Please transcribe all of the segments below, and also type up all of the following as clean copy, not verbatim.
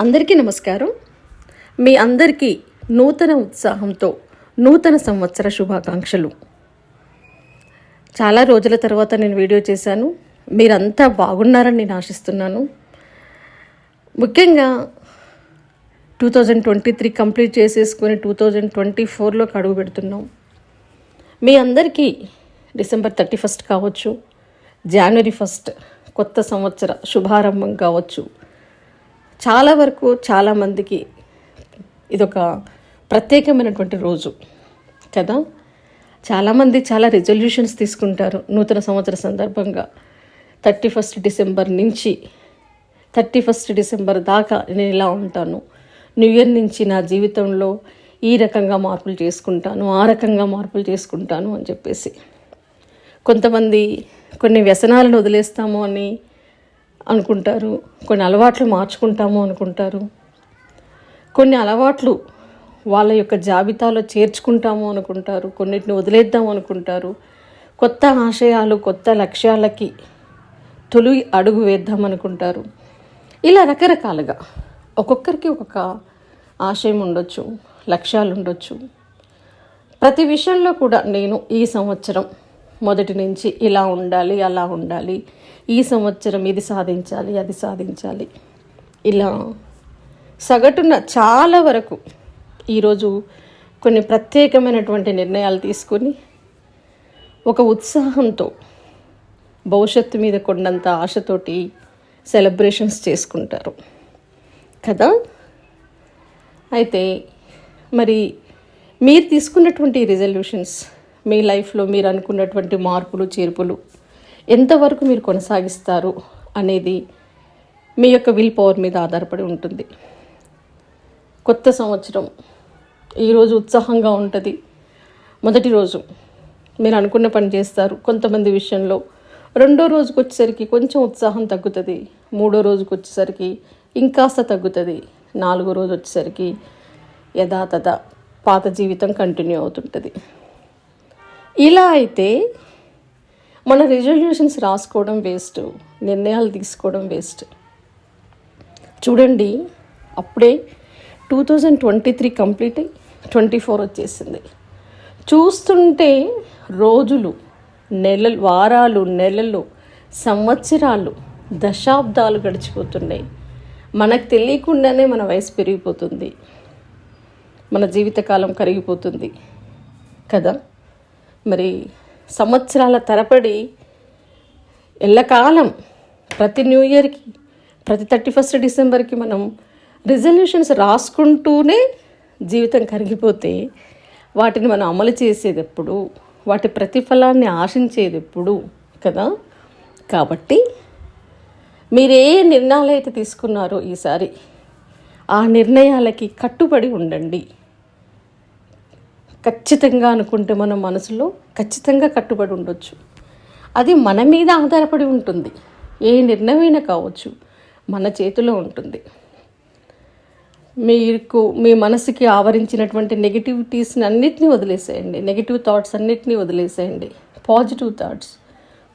అందరికీ నమస్కారం. మీ అందరికీ నూతన ఉత్సాహంతో నూతన సంవత్సర శుభాకాంక్షలు. చాలా రోజుల తర్వాత నేను వీడియో చేశాను. మీరంతా బాగున్నారని నేను ఆశిస్తున్నాను. ముఖ్యంగా 2023 కంప్లీట్ చేసేసుకొని 2024లోకి అడుగు పెడుతున్నాం. మీ అందరికీ డిసెంబర్ 31 కావచ్చు, జనవరి 1 కొత్త సంవత్సర శుభారంభం కావచ్చు. చాలా వరకు చాలామందికి ఇదొక ప్రత్యేకమైనటువంటి రోజు కదా. చాలామంది చాలా రెజల్యూషన్స్ తీసుకుంటారు నూతన సంవత్సర సందర్భంగా. 31 డిసెంబర్ నుంచి 31 డిసెంబర్ దాకా నేను ఇలా ఉంటాను, న్యూ ఇయర్ నుంచి నా జీవితంలో ఈ రకంగా మార్పులు చేసుకుంటాను, ఆ రకంగా మార్పులు చేసుకుంటాను అని చెప్పేసి. కొంతమంది కొన్ని వ్యసనాలను వదిలేస్తాము అని అనుకుంటారు, కొన్ని అలవాట్లు మార్చుకుంటాము అనుకుంటారు, కొన్ని అలవాట్లు వాళ్ళ యొక్క జాబితాలో చేర్చుకుంటాము అనుకుంటారు, కొన్నిటిని వదిలేద్దాం అనుకుంటారు, కొత్త ఆశయాలు కొత్త లక్ష్యాలకి తొలి అడుగు వేద్దాం అనుకుంటారు. ఇలా రకరకాలుగా ఒక్కొక్కరికి ఒక్కొక్క ఆశయం ఉండొచ్చు, లక్ష్యాలు ఉండొచ్చు. ప్రతి విషయంలో కూడా నేను ఈ సంవత్సరం మొదటి నుంచి ఇలా ఉండాలి, అలా ఉండాలి, ఈ సంవత్సరం ఇది సాధించాలి, అది సాధించాలి, ఇలా సగటున చాలా వరకు ఈరోజు కొన్ని ప్రత్యేకమైనటువంటి నిర్ణయాలు తీసుకొని ఒక ఉత్సాహంతో భవిష్యత్తు మీద కొండంత ఆశతోటి సెలబ్రేషన్స్ చేసుకుంటారు కదా. అయితే మరి మీరు తీసుకున్నటువంటి రిజల్యూషన్స్, మీ లైఫ్లో మీరు అనుకున్నటువంటి మార్పులు చేర్పులు ఎంతవరకు మీరు కొనసాగిస్తారు అనేది మీ యొక్క విల్ పవర్ మీద ఆధారపడి ఉంటుంది. కొత్త సంవత్సరం ఈరోజు ఉత్సాహంగా ఉంటుంది. మొదటి రోజు మీరు అనుకున్న పని చేస్తారు. కొంతమంది విషయంలో రెండో రోజుకి వచ్చేసరికి కొంచెం ఉత్సాహం తగ్గుతుంది, మూడో రోజుకి వచ్చేసరికి ఇంకాస్త తగ్గుతుంది, నాలుగో రోజు వచ్చేసరికి యథాతథ పాత జీవితం కంటిన్యూ అవుతుంటుంది. ఇలా అయితే మన రిజల్యూషన్స్ రాసుకోవడం వేస్ట్, నిర్ణయాలు తీసుకోవడం వేస్ట్. చూడండి, అప్పుడే 2023 కంప్లీట్ అయ్యి 24 వచ్చేసింది. చూస్తుంటే రోజులు, నెలలు, వారాలు, నెలలు, సంవత్సరాలు, దశాబ్దాలు గడిచిపోతున్నాయి. మనకు తెలియకుండానే మన వయసు పెరిగిపోతుంది, మన జీవితకాలం కరిగిపోతుంది కదా. మరి సంవత్సరాల తరబడి ఎల్లకాలం ప్రతి న్యూ ఇయర్కి, ప్రతి 31 డిసెంబర్కి మనం రిజల్యూషన్స్ రాసుకుంటూనే జీవితం కరిగిపోతే వాటిని మనం అమలు చేసేది ఎప్పుడు, వాటి ప్రతిఫలాన్ని ఆశించేది ఎప్పుడు కదా. కాబట్టి మీరు ఏ నిర్ణయాలు అయితే తీసుకున్నారో ఈసారి ఆ నిర్ణయాలకి కట్టుబడి ఉండండి. ఖచ్చితంగా అనుకుంటే మన మనసులో ఖచ్చితంగా కట్టుబడి ఉండొచ్చు. అది మన మీద ఆధారపడి ఉంటుంది. ఏ నిర్ణయమైనా కావచ్చు, మన చేతిలో ఉంటుంది. మీ మనసుకి ఆవరించినటువంటి నెగిటివిటీస్ని అన్నిటినీ వదిలేసేయండి, నెగిటివ్ థాట్స్ అన్నిటినీ వదిలేసేయండి. పాజిటివ్ థాట్స్,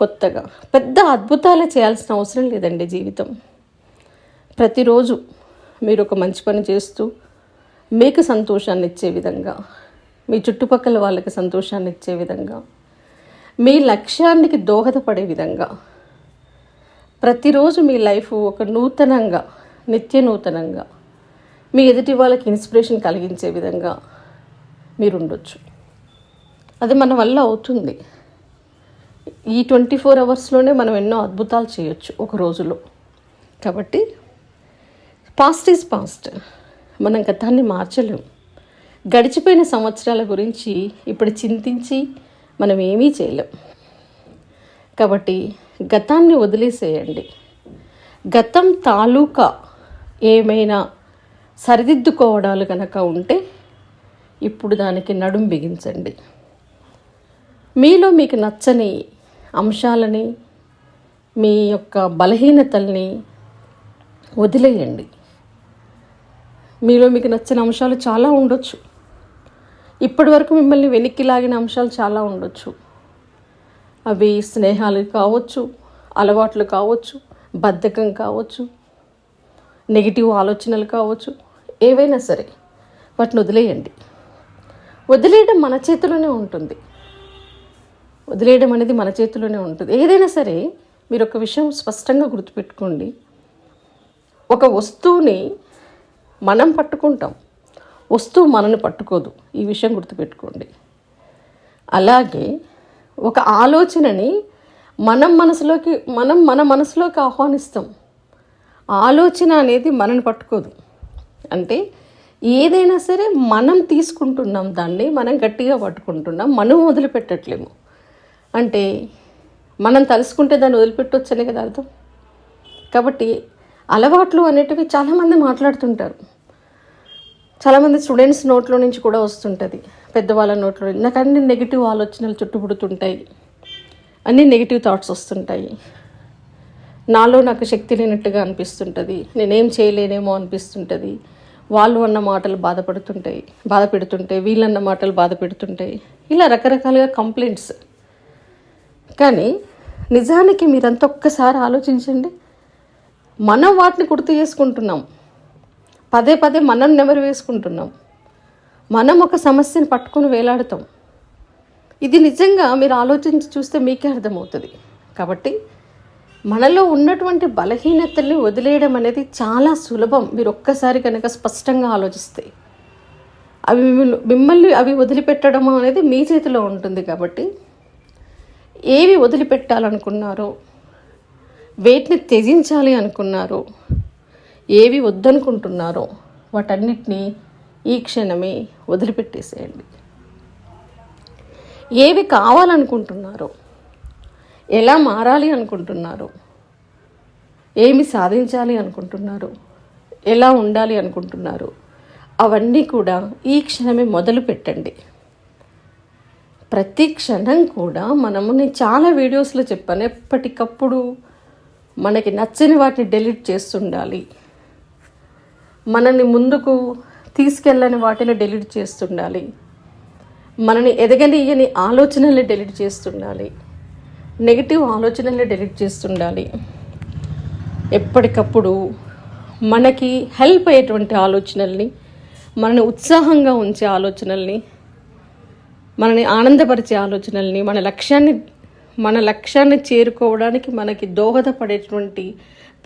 కొత్తగా పెద్ద అద్భుతాలే చేయాల్సిన అవసరం లేదండి. జీవితం ప్రతిరోజు మీరు ఒక మంచి పని చేస్తూ మీకు సంతోషాన్ని ఇచ్చే విధంగా, మీ చుట్టుపక్కల వాళ్ళకి సంతోషాన్ని ఇచ్చే విధంగా, మీ లక్ష్యానికి దోహదపడే విధంగా ప్రతిరోజు మీ లైఫ్ ఒక నూతనంగా, నిత్య నూతనంగా, మీ ఎదుటి వాళ్ళకి ఇన్స్పిరేషన్ కలిగించే విధంగా మీరు ఉండొచ్చు. అది మన వల్ల అవుతుంది. ఈ 24 అవర్స్లోనే మనం ఎన్నో అద్భుతాలు చేయొచ్చు ఒక రోజులో. కాబట్టి పాస్ట్ ఈజ్ పాస్ట్, మనం గతాన్ని మార్చలేము. గడిచిపోయిన సంవత్సరాల గురించి ఇప్పుడు చింతించి మనం ఏమీ చేయలేం. కాబట్టి గతాన్ని వదిలేసేయండి. గతం తాలూకా ఏమైనా సరిదిద్దుకోవడాలు కనుక ఉంటే ఇప్పుడు దానికి నడుం బిగించండి. మీలో మీకు నచ్చని అంశాలని, మీ యొక్క బలహీనతల్ని వదిలేయండి. మీలో మీకు నచ్చిన అంశాలు చాలా ఉండొచ్చు, ఇప్పటి వరకు మిమ్మల్ని వెనక్కి లాగిన అంశాలు చాలా ఉండొచ్చు. అవి స్నేహాలు కావచ్చు, అలవాట్లు కావచ్చు, బద్ధకం కావచ్చు, నెగిటివ్ ఆలోచనలు కావచ్చు, ఏవైనా సరే వాటిని వదిలేయండి. వదిలేయడం మన చేతిలోనే ఉంటుంది. వదిలేయడం అనేది మన చేతిలోనే ఉంటుంది. ఏదైనా సరే మీరు ఒక విషయం స్పష్టంగా గుర్తుపెట్టుకోండి. ఒక వస్తువుని మనం పట్టుకుంటాం, వస్తువు మనల్ని పట్టుకోదు. ఈ విషయం గుర్తుపెట్టుకోండి. అలాగే ఒక ఆలోచనని మన మనసులోకి ఆహ్వానిస్తాం. ఆలోచన అనేది మనల్ని పట్టుకోదు. అంటే ఏదైనా సరే మనం తీసుకుంటున్నాం, దాన్ని మనం గట్టిగా పట్టుకుంటున్నాం, మనం వదిలిపెట్టట్లేము. అంటే మనం తలుసుకుంటే దాన్ని వదిలిపెట్టొచ్చనే కదా అర్థం. కాబట్టి అలవాట్లు అనేటివి చాలామంది మాట్లాడుతుంటారు. చాలామంది స్టూడెంట్స్ నోట్లో నుంచి కూడా వస్తుంటుంది, పెద్దవాళ్ళ నోట్లో. నాకు అన్ని నెగిటివ్ ఆలోచనలు చుట్టుముడుతుంటాయి, అన్ని నెగిటివ్ థాట్స్ వస్తుంటాయి, నాలో నాకు శక్తి లేనట్టుగా అనిపిస్తుంటుంది, నేనేం చేయలేనేమో అనిపిస్తుంటుంది, వాళ్ళు అన్న మాటలు బాధ పెడుతుంటాయి, వీళ్ళన్న మాటలు బాధ పెడుతుంటాయి, ఇలా రకరకాలుగా కంప్లైంట్స్. కానీ నిజానికి మీరంతా ఒక్కసారి ఆలోచించండి. మనం వాటిని గుర్తు చేసుకుంటున్నాం, పదే పదే మనం నెమరు వేసుకుంటున్నాం, మనం ఒక సమస్యను పట్టుకొని వేలాడుతాం. ఇది నిజంగా మీరు ఆలోచించి చూస్తే మీకే అర్థమవుతుంది. కాబట్టి మనలో ఉన్నటువంటి బలహీనతల్ని వదిలేయడం అనేది చాలా సులభం. మీరు ఒక్కసారి కనుక స్పష్టంగా ఆలోచిస్తే మిమ్మల్ని వదిలిపెట్టడం అనేది మీ చేతిలో ఉంటుంది. కాబట్టి ఏవి వదిలిపెట్టాలనుకున్నారో, వేటిని త్యజించాలి అనుకున్నారో, ఏవి వద్దనుకుంటున్నారో వాటన్నిటినీ ఈ క్షణమే వదిలిపెట్టేసేయండి. ఏవి కావాలనుకుంటున్నారో, ఎలా మారాలి అనుకుంటున్నారో, ఏమి సాధించాలి అనుకుంటున్నారో, ఎలా ఉండాలి అనుకుంటున్నారో అవన్నీ కూడా ఈ క్షణమే మొదలు పెట్టండి. ప్రతి క్షణం కూడా నేను చాలా వీడియోస్లో చెప్పాను, ఎప్పటికప్పుడు మనకి నచ్చని వాటిని డెలీట్ చేస్తుండాలి, మనల్ని ముందుకు తీసుకెళ్ళని వాటిని డెలీట్ చేస్తుండాలి, మనని ఎదగనీయని ఆలోచనల్ని డెలీట్ చేస్తుండాలి, నెగిటివ్ ఆలోచనల్ని డెలీట్ చేస్తుండాలి. ఎప్పటికప్పుడు మనకి హెల్ప్ అయ్యేటువంటి ఆలోచనల్ని, మనని ఉత్సాహంగా ఉంచే ఆలోచనల్ని, మనని ఆనందపరిచే ఆలోచనల్ని, మన లక్ష్యాన్ని చేరుకోవడానికి మనకి దోహదపడేటువంటి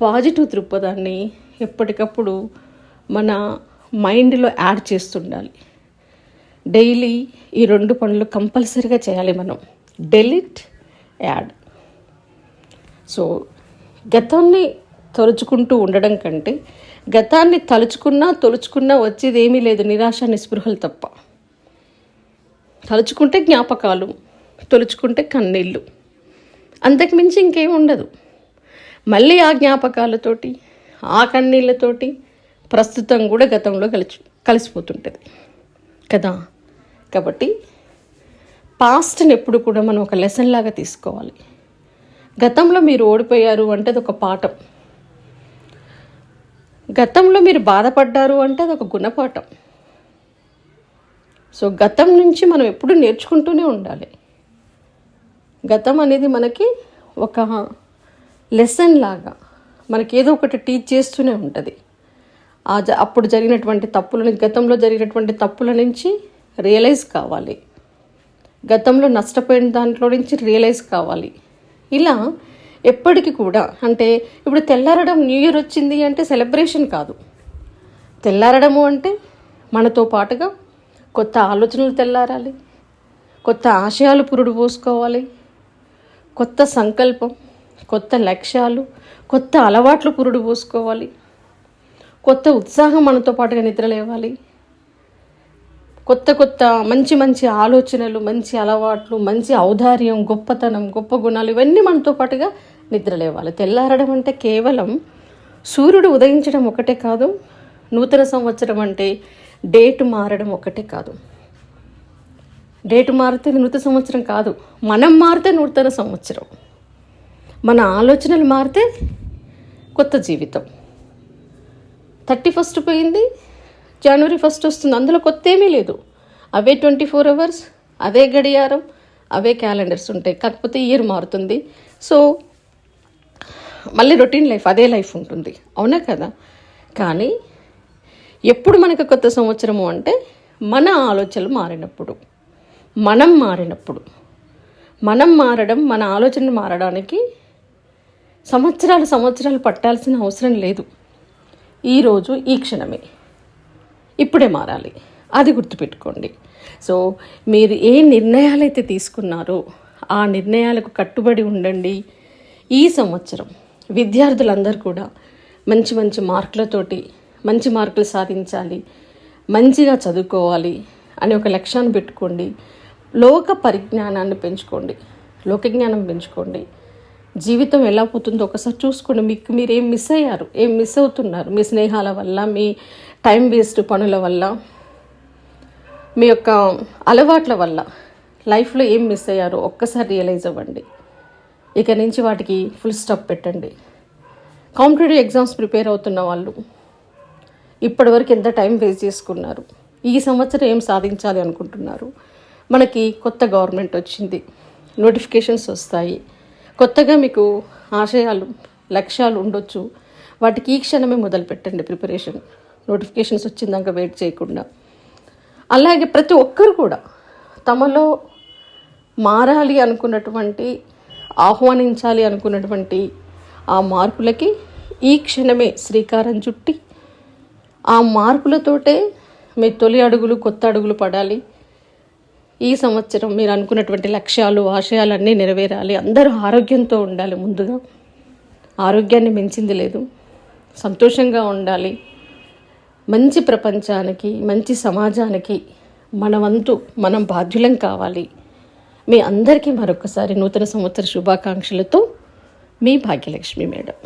పాజిటివ్ దృక్పథాన్ని ఎప్పటికప్పుడు మన మైండ్లో యాడ్ చేస్తుండాలి. డైలీ ఈ 2 పనులు కంపల్సరీగా చేయాలి మనం, డెలీట్, యాడ్. సో గతాన్ని తలుచుకుంటూ ఉండడం కంటే గతాన్ని తలుచుకున్నా వచ్చేది ఏమీ లేదు, నిరాశ నిస్పృహలు తప్ప. తలుచుకుంటే జ్ఞాపకాలు, తలుచుకుంటే కన్నీళ్ళు, అంతకుమించి ఇంకేం ఉండదు. మళ్ళీ ఆ జ్ఞాపకాలతోటి, ఆ కన్నీళ్ళతోటి ప్రస్తుతం కూడా గతంలో కలిసిపోతుంటుంది కదా. కాబట్టి పాస్ట్ని ఎప్పుడు కూడా మనం ఒక లెసన్ లాగా తీసుకోవాలి. గతంలో మీరు ఓడిపోయారు అంటే అది ఒక పాఠం, గతంలో మీరు బాధపడ్డారు అంటే అది ఒక గుణపాఠం. సో గతం నుంచి మనం ఎప్పుడు నేర్చుకుంటూనే ఉండాలి. గతం అనేది మనకి ఒక లెసన్ లాగా మనకి ఏదో ఒకటి టీచ్ చేస్తూనే ఉంటుంది. అప్పుడు జరిగినటువంటి గతంలో జరిగినటువంటి తప్పుల నుంచి రియలైజ్ కావాలి, గతంలో నష్టపోయిన దాంట్లో నుంచి రియలైజ్ కావాలి. ఇలా ఎప్పటికీ కూడా, అంటే ఇప్పుడు తెల్లారడం, న్యూ ఇయర్ వచ్చింది అంటే సెలబ్రేషన్ కాదు. తెల్లారడము అంటే మనతో పాటుగా కొత్త ఆలోచనలు తెల్లారాలి, కొత్త ఆశయాలు పురుడు పోసుకోవాలి, కొత్త సంకల్పం, కొత్త లక్ష్యాలు, కొత్త అలవాట్లు పురుడు పోసుకోవాలి, కొత్త ఉత్సాహం మనతో పాటుగా నిద్రలేవాలి, కొత్త మంచి ఆలోచనలు, మంచి అలవాట్లు, మంచి ఔదార్యం, గొప్పతనం, గొప్ప గుణాలు ఇవన్నీ మనతో పాటుగా నిద్రలేవాలి. తెల్లారడం అంటే కేవలం సూర్యుడు ఉదయించడం ఒకటే కాదు, నూతన సంవత్సరం అంటే డేట్ మారడం ఒకటే కాదు. డేట్ మారితే నూతన సంవత్సరం కాదు, మనం మారితే నూతన సంవత్సరం, మన ఆలోచనలు మారితే కొత్త జీవితం. 31 పోయింది, జనవరి 1 వస్తుంది, అందులో కొత్త ఏమీ లేదు. అవే 24 hours, అదే గడియారం, అవే క్యాలెండర్స్ ఉంటాయి, కాకపోతే ఇయర్ మారుతుంది. సో మళ్ళీ రొటీన్ లైఫ్, అదే లైఫ్ ఉంటుంది, అవునా కదా. కానీ ఎప్పుడు మనకు కొత్త సంవత్సరము అంటే మన ఆలోచనలు మారినప్పుడు, మనం మారడం, మన ఆలోచనలు మారడానికి సంవత్సరాలు పట్టాల్సిన అవసరం లేదు. ఈరోజు ఈ క్షణమే, ఇప్పుడే మారాలి, అది గుర్తుపెట్టుకోండి. సో మీరు ఏ నిర్ణయాలైతే తీసుకున్నారో ఆ నిర్ణయాలకు కట్టుబడి ఉండండి. ఈ సంవత్సరం విద్యార్థులందరూ కూడా మంచి మార్కులతోటి మంచి మార్కులు సాధించాలి, మంచిగా చదువుకోవాలి అని ఒక లక్ష్యాన్ని పెట్టుకోండి. లోక పరిజ్ఞానాన్ని పెంచుకోండి, లోకజ్ఞానం పెంచుకోండి. జీవితం ఎలా పోతుందో ఒకసారి చూసుకోండి. మీరు ఏం మిస్ అయ్యారు, ఏం మిస్ అవుతున్నారు, మీ స్నేహాల వల్ల, మీ టైం వేస్ట్ పనుల వల్ల, మీ యొక్క అలవాట్ల వల్ల లైఫ్లో ఏం మిస్ అయ్యారో ఒక్కసారి రియలైజ్ అవ్వండి. ఇక నుంచి వాటికి ఫుల్ స్టాప్ పెట్టండి. కాంపిటేటివ్ ఎగ్జామ్స్ ప్రిపేర్ అవుతున్న వాళ్ళు ఇప్పటివరకు ఎంత టైం వేస్ట్ చేసుకున్నారు, ఈ సంవత్సరం ఏం సాధించాలి అనుకుంటున్నారు? మనకి కొత్త గవర్నమెంట్ వచ్చింది, నోటిఫికేషన్స్ వస్తాయి, కొత్తగా మీకు ఆశయాలు, లక్ష్యాలు ఉండొచ్చు. వాటికి ఈ క్షణమే మొదలు పెట్టండి ప్రిపరేషన్. నోటిఫికేషన్స్ వచ్చిందాక వెయిట్ చేయకుండా. అలాగే ప్రతి ఒక్కరు కూడా తమలో మారాలి అనుకున్నటువంటి, ఆహ్వానించాలి అనుకున్నటువంటి ఆ మార్పులకి ఈ క్షణమే శ్రీకారం చుట్టి ఆ మార్పులతోటే మీ తొలి అడుగులు, కొత్త అడుగులు పడాలి. ఈ సంవత్సరం మీరు అనుకున్నటువంటి లక్ష్యాలు, ఆశయాలన్నీ నెరవేరాలి. అందరూ ఆరోగ్యంతో ఉండాలి. ముందుగా ఆరోగ్యాన్ని మించింది లేదు. సంతోషంగా ఉండాలి. మంచి ప్రపంచానికి, మంచి సమాజానికి మన వంతు మనం బాధ్యులం కావాలి. మీ అందరికీ మరొకసారి నూతన సంవత్సర శుభాకాంక్షలతో మీ భాగ్యలక్ష్మి మేడం.